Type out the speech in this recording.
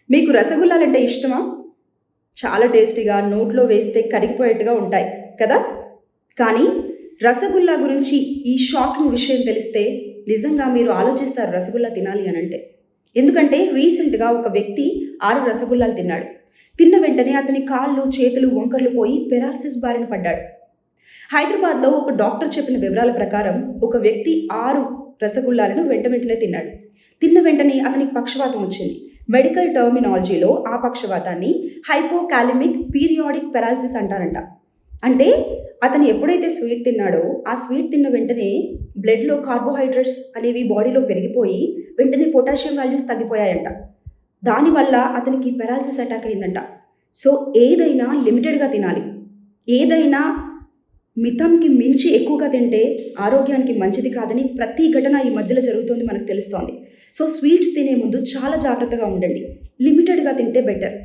మీకు రసగుల్లాలంటే ఇష్టమా? చాలా టేస్టీగా నోట్లో వేస్తే కరిగిపోయేట్టుగా ఉంటాయి కదా! కానీ రసగుల్లా గురించి ఈ షాకింగ్ విషయం తెలిస్తే నిజంగా మీరు ఆలోచిస్తారు రసగుల్లా తినాలి అనంటే. ఎందుకంటే రీసెంట్‌గా ఒక వ్యక్తి 6 రసగుల్లాలు తిన్నాడు. తిన్న వెంటనే అతని కాళ్ళు, చేతులు వంకర్లు పోయి పెరాలిసిస్ బారిన పడ్డాడు. హైదరాబాద్‌లో ఒక డాక్టర్ చెప్పిన వివరాల ప్రకారం ఒక వ్యక్తి 6 రసగుల్లాలను వెంటనే తిన్నాడు. తిన్న వెంటనే అతనికి పక్షవాతం వచ్చింది. మెడికల్ టర్మినాలజీలో ఆ పక్షవాతాన్ని హైపోకాలిమిక్ పీరియాడిక్ పెరాలిసిస్ అంటారంట. అంటే అతను ఎప్పుడైతే స్వీట్ తిన్నాడో, ఆ స్వీట్ తిన్న వెంటనే బ్లడ్‌లో కార్బోహైడ్రేట్స్ అనేవి బాడీలో పెరిగిపోయి వెంటనే పొటాషియం వాల్యూస్ తగ్గిపోయాయంట. దానివల్ల అతనికి పెరాలిసిస్ అటాక్ అయిందంట. సో, ఏదైనా లిమిటెడ్‌గా తినాలి. ఏదైనా మితంకి మించి ఎక్కువగా తింటే ఆరోగ్యానికి మంచిది కాదని ప్రతి ఘటన ఈ మధ్యలో జరుగుతోంది మనకు తెలుస్తోంది. సో, స్వీట్స్ తినే ముందు చాలా జాగ్రత్తగా ఉండండి. లిమిటెడ్‌గా తింటే బెటర్.